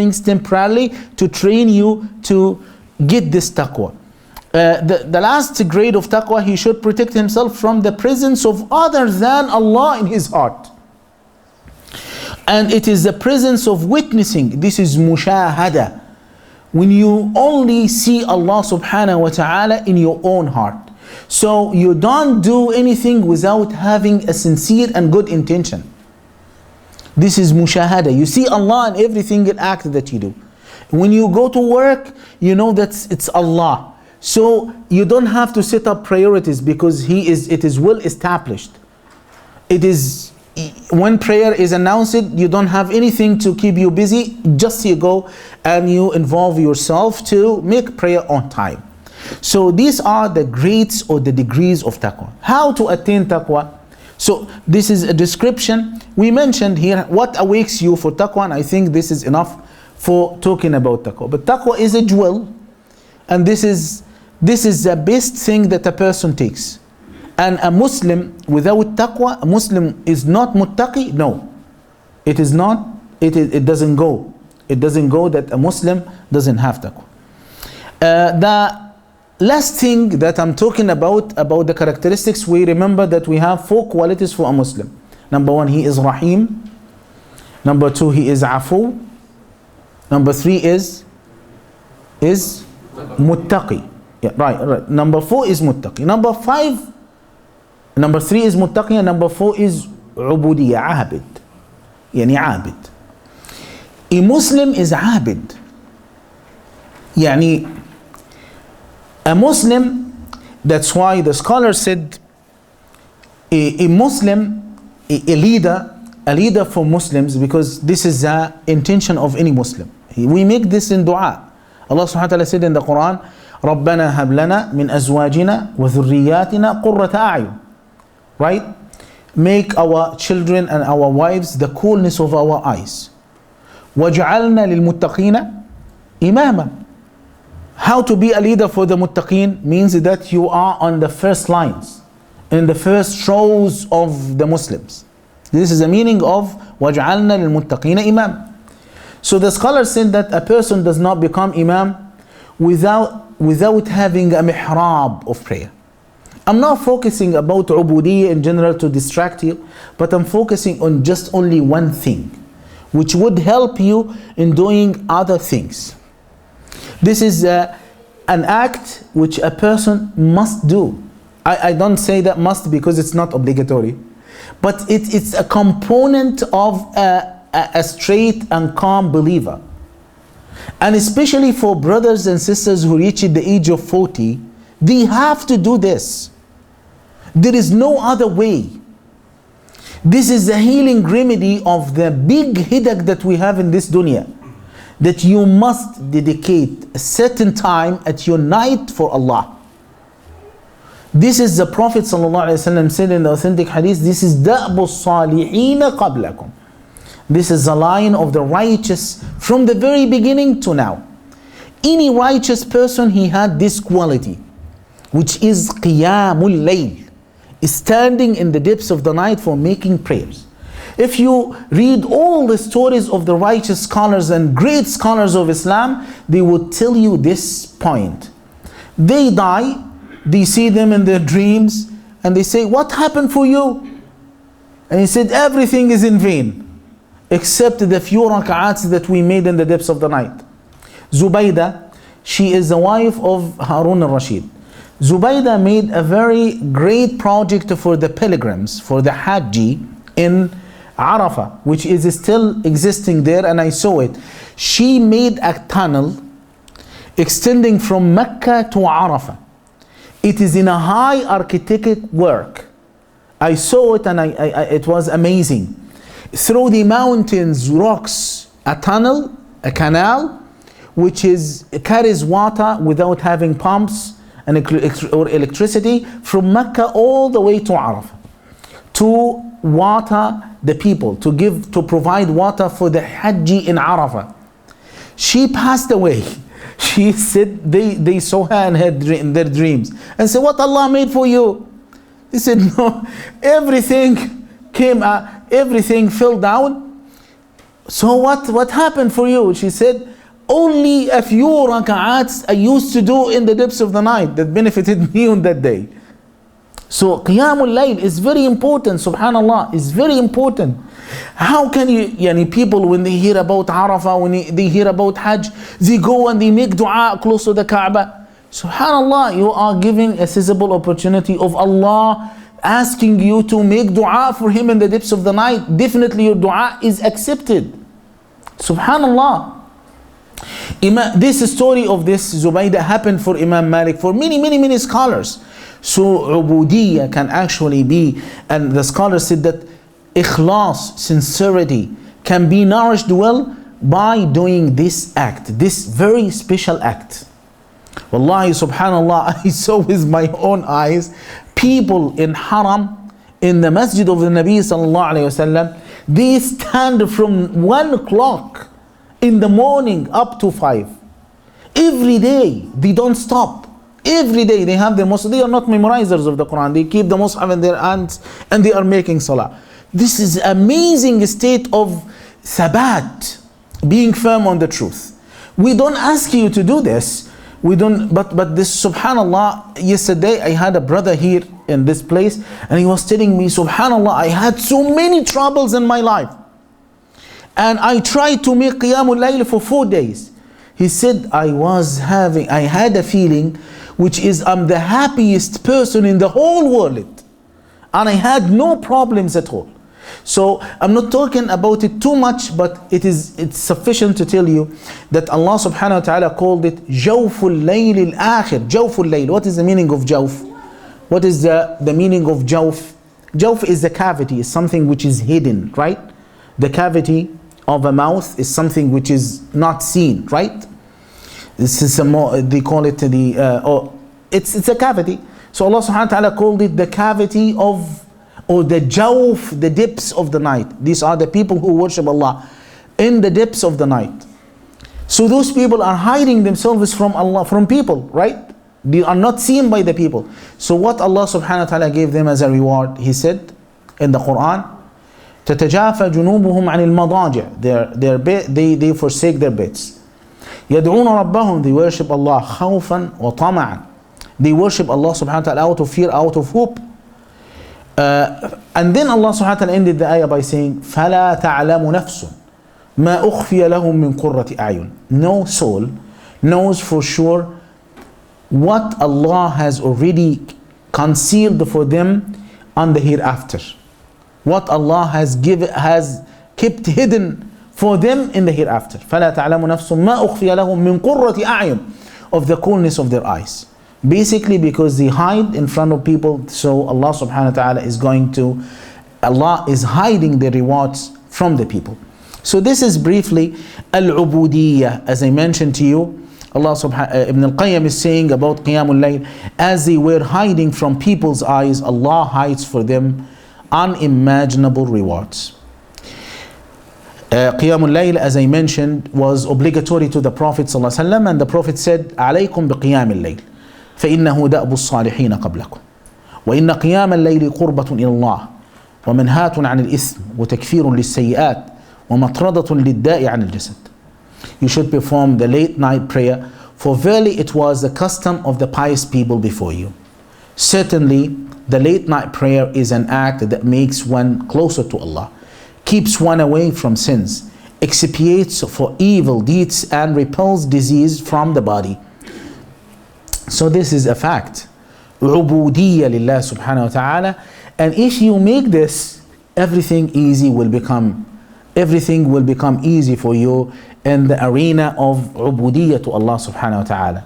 things temporarily to train you to get this taqwa. The last grade of taqwa, he should protect himself from the presence of other than Allah in his heart. And it is the presence of witnessing. This is mushahada. When you only see Allah subhanahu wa ta'ala in your own heart. So you don't do anything without having a sincere and good intention. This is mushahada. You see Allah in every single act that you do. When you go to work, you know that it's Allah. So you don't have to set up priorities because it is well established. It is, when prayer is announced, you don't have anything to keep you busy. Just you go and you involve yourself to make prayer on time. So these are the grades or the degrees of taqwa. How to attain taqwa? So this is a description. We mentioned here what awakes you for taqwa, and I think this is enough for talking about taqwa. But taqwa is a jewel, and this is the best thing that a person takes. And a Muslim without taqwa, a Muslim is not muttaqi. No, it is not. It doesn't go. It doesn't go that a Muslim doesn't have taqwa. The last thing that I'm talking about the characteristics, we remember that we have 4 qualities for a Muslim. Number 1, he is Rahim. Number 2, he is Afu. Number 3 is Muttaqi. Yeah, right. Number 4 is Muttaqi. Number 3 is Muttaqi, and number 4 is Ubudiyya, Abid. Yani Abid. A Muslim is Abid. Yani a Muslim, that's why the scholar said a Muslim, a leader for Muslims, because this is the intention of any Muslim. We make this in dua. Allah subhanahu wa ta'ala said in the Quran, رَبَّنَا هَبْ لَنَا مِنْ أَزْوَاجِنَا وَذُرِّيَّاتِنَا قُرَّةَ أَعْيُنٍ. Right? Make our children and our wives the coolness of our eyes. وَجْعَلْنَا لِلْمُتَّقِينَ إِمَامًا. How to be a leader for the muttaqeen means that you are on the first lines, in the first rows of the Muslims. This is the meaning of وَجْعَلْنَا لِلْمُتَّقِينَ إِمَامًا. So the scholar said that a person does not become imam without having a mihrab of prayer. I'm not focusing about ubudiyya in general to distract you, but I'm focusing on just only one thing, which would help you in doing other things. This is an act which a person must do. I don't say that must because it's not obligatory, but it's a component of a straight and calm believer. And especially for brothers and sisters who reach the age of 40, they have to do this. There is no other way. This is the healing remedy of the big headache that we have in this dunya, that you must dedicate a certain time at your night for Allah. This is the Prophet ﷺ said in the authentic hadith, this is دَأْبُ الصَّالِحِينَ قَبْلَكُمْ. This is the line of the righteous from the very beginning to now. Any righteous person, he had this quality, which is qiyamul layl, standing in the depths of the night for making prayers. If you read all the stories of the righteous scholars and great scholars of Islam, they would tell you this point. They die, they see them in their dreams, and they say, what happened for you? And he said, everything is in vain, except the few rak'ats that we made in the depths of the night. Zubaydah, she is the wife of Harun al-Rashid. Zubaydah made a very great project for the pilgrims, for the Hajji in Arafah, which is still existing there, and I saw it. She made a tunnel extending from Mecca to Arafah. It is in a high architectic work. I saw it and it was amazing. Through the mountains, rocks, a tunnel, a canal, which carries water without having pumps or electricity from Mecca all the way to Arafah, to water the people, to provide water for the Hajji in Arafah. She passed away. She said they saw her in their dreams and said, what Allah made for you? He said, no, everything came, everything fell down. So what happened for you? She said, only a few rak'ats I used to do in the depths of the night that benefited me on that day. So Qiyamul Layl is very important, subhanallah, is very important. How can you, people when they hear about Arafah, when they hear about Hajj, they go and they make dua close to the Kaaba. Subhanallah, you are giving a sizable opportunity of Allah asking you to make dua for him in the depths of the night. Definitely your dua is accepted. Subhanallah. This story of this Zubaydah happened for Imam Malik, for many scholars. So ubudiyya can actually be, and the scholars said that ikhlas, sincerity, can be nourished well by doing this act, this very special act. Wallahi, subhanallah, I saw with my own eyes people in Haram, in the masjid of the Nabi sallallahu alayhi wasallam, they stand from 1 o'clock in the morning up to 5. Every day, they don't stop. Every day they have the Mus'haf. They are not memorizers of the Quran. They keep the Mus'haf in their hands and they are making salah. This is amazing state of thabat, being firm on the truth. We don't ask you to do this. We don't, but this, subhanallah, yesterday I had a brother here in this place and he was telling me, subhanallah, I had so many troubles in my life. And I tried to make Qiyamul Layl for 4 days. He said, I had a feeling which is I'm the happiest person in the whole world. And I had no problems at all. So I'm not talking about it too much, but it's sufficient to tell you that Allah subhanahu wa ta'ala called it Jawful Layl al-Akhir. Jawful Layl. What is the meaning of Jawf? What is the meaning of Jawf? Jawf is the cavity, is something which is hidden, right? The cavity of a mouth is something which is not seen, right? This is they call it it's a cavity. So Allah subhanahu wa ta'ala called it the cavity of, or the jawf, the depths of the night. These are the people who worship Allah in the depths of the night. So those people are hiding themselves from Allah, from people, right? They are not seen by the people. So what Allah subhanahu wa ta'ala gave them as a reward, He said in the Quran, تتجافى جنوبهم عن المضاجع. They forsake their beds. يدعون ربهم, they worship Allah خوفا وطمعا. They worship Allah subhanahu wa ta'ala out of fear, out of hope. And then Allah subhanahu wa ta'ala ended the ayah by saying, فَلَا تَعْلَمُ نَفْسٌ مَا أُخْفِيَ لَهُم مِّن قُرَّةِ أَعْيُنٍ. No soul knows for sure what Allah has already concealed for them on the hereafter. What Allah has kept hidden for them in the hereafter. فَلَا تَعْلَمُ نَفْسٌ مَا أُخْفِيَ لَهُم مِّن قُرَّةِ أَعْيُنٍ. Of the coolness of their eyes. Basically because they hide in front of people, so Allah subhanahu wa ta'ala Allah is hiding the rewards from the people. So this is briefly al-ubudiyya. As I mentioned to you, Ibn al-Qayyim is saying about Qiyamul Layl, as they were hiding from people's eyes, Allah hides for them unimaginable rewards. Qiyamul Layl, as I mentioned, was obligatory to the Prophet ﷺ, and the Prophet said, عليكم بقيام الليل فإنه دأب الصالحين قبلكم وإن قيام الليل قربة إلى الله ومنهاة عن الإثم وتكفير للسيئات ومطردة للداء عن الجسد. You should perform the late night prayer, for verily it was the custom of the pious people before you. Certainly, the late night prayer is an act that makes one closer to Allah, keeps one away from sins, expiates for evil deeds, and repels disease from the body. So this is a fact. Ubudiyya lillah subhanahu wa ta'ala. And if you make this, everything will become easy for you in the arena of ubudiyya to Allah subhanahu wa ta'ala.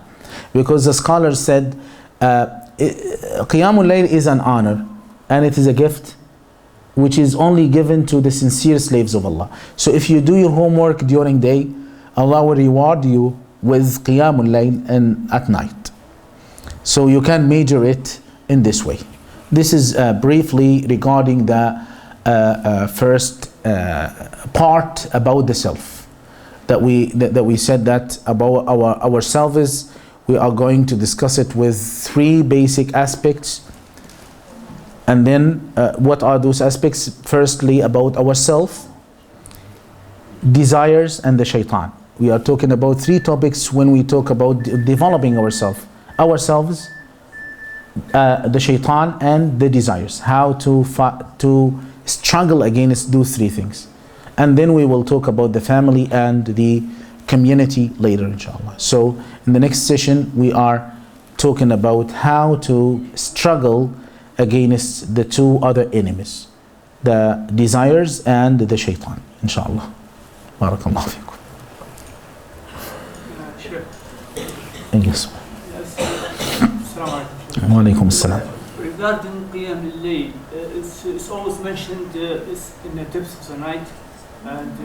Because the scholars said, Qiyamul Layl is an honor and it is a gift which is only given to the sincere slaves of Allah. So if you do your homework during day, Allah will reward you with Qiyamul Layl and at night. So you can measure it in this way. This is briefly regarding the first part about the self. That we said that about ourselves, we are going to discuss it with 3 basic aspects. And then what are those aspects? Firstly, about ourselves. desires, and the shaitan. We are talking about three topics when we talk about developing ourselves, the shaitan and the desires. How to struggle against those three things. And then we will talk about the family and the community later, inshallah. So in the next session, we are talking about how to struggle against the two other enemies, the desires and the shaitan, inshallah. Barakallahu fikum. Sure. Yes. Assalamu alaikum. Wa alaikum assalam. Regarding Qiyam al-Layl, it's always mentioned in the depths of the night, and